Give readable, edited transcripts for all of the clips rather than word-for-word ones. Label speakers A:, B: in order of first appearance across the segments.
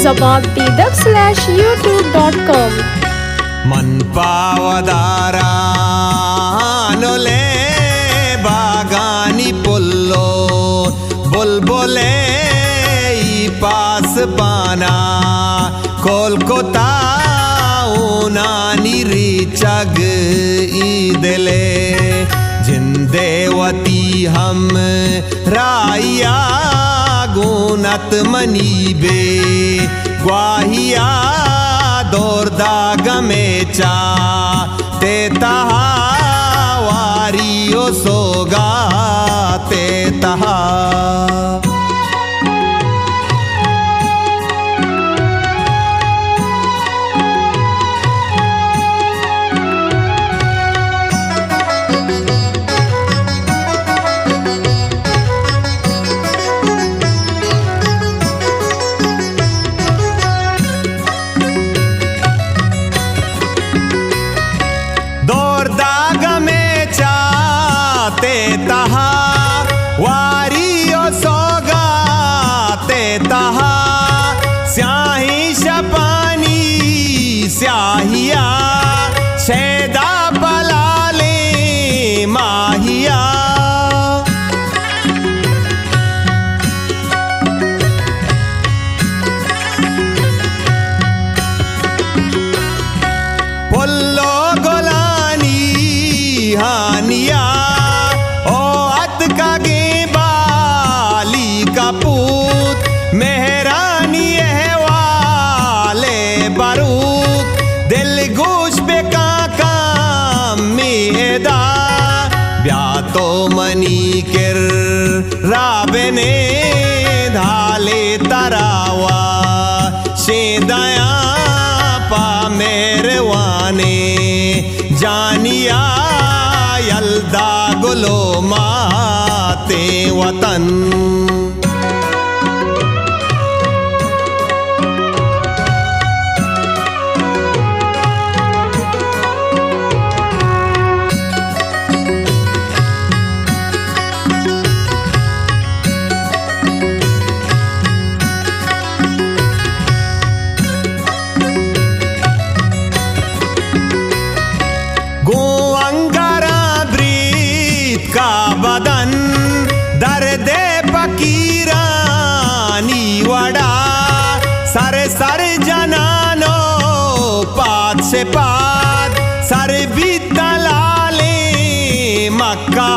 A: zababdidak/youtube.com
B: मन पावदारा नोले बागानी पुल्लो बुलबुले पास पाना कोलकाता ऊनानी रिचग ईदले जिंदेवती हम राया गुनत मनीबे ग्वाहिया दोरदा गमेचा ते तहा वारियो सोगा ते तहा तहा वारियो सोगा ते तहा स्याही शपानी स्याहिया शेदा पलाले माहिया पुल्लो गोलानी हानिया पूत मेहरानी वाले बारूद दिल गोश पे काका मेदा ब्या तो मनी किर राबे ने धाले तरावा शेदया पा मेरवाने जानिया यल्दा गुलो माते वतन बदन दर्दे फकीरानी वड़ा सर सर जनानो पात से पात सर भी दलाले मक्का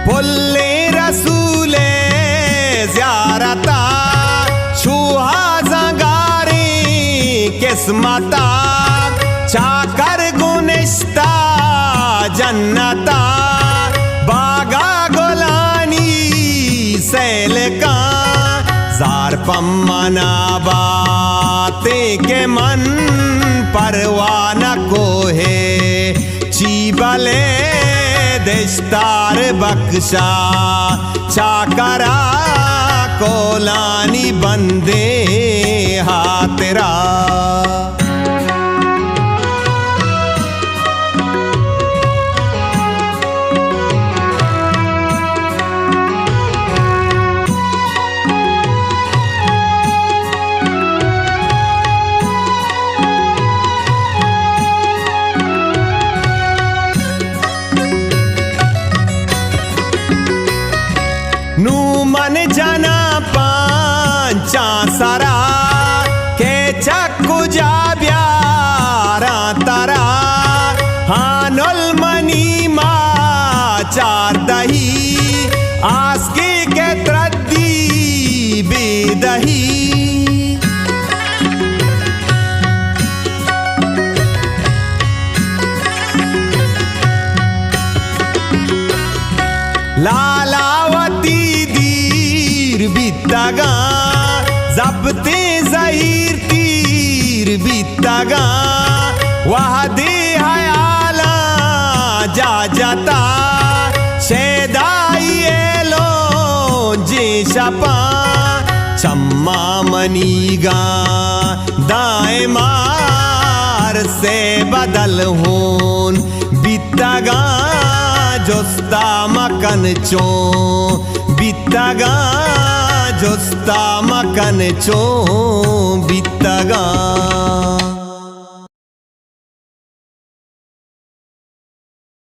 B: पुल्ले रसूले ज़ियारता किस्मता चाकर गुनिश्ता जन्नता बागा गोलानी सैल का जार पम्मना बाते के मन परवाना को है चीबले देशतार बख्शा चाकरा कोलानी बंदे हातेरा नू मन जना पांचा सारा के चक्कू जा ब्यारा तारा हानुल मनी मा चार दही आसके के त्रद्दी बेदही लालावती बित्तागा जबते ज़हीर तीर बित्तागा वह दे हयाला जा जाता शेदाई एलो जे शपा चम्मा मनीगा दाए मार बाहर से बदल होन बितगा जोस्ता मकन चो बितगा जोस्ता मकन चो बितगा